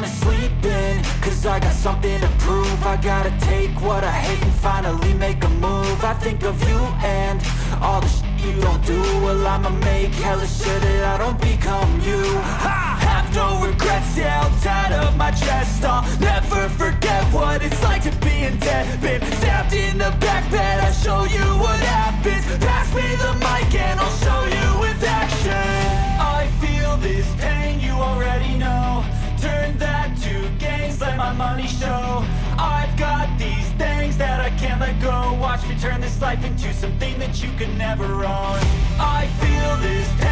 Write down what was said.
wanna sleep in, cause I got something to prove. I gotta take what I hate and finally make a move. I think of you and all the shit you don't do. Well, I'ma make hella sure that I don't become you. I have no regrets, yeah, I'll tie up my chest. I'll never forget what it's like to be in debt. Been stabbed in the back bed, I'll show you what happens. Pass me the mic and I'll show you with action. I feel this pain, you already know. Turn that to gains, let my money show. I've got these things that I can't let go. Watch me turn this life into something that you can never own. I feel this pain.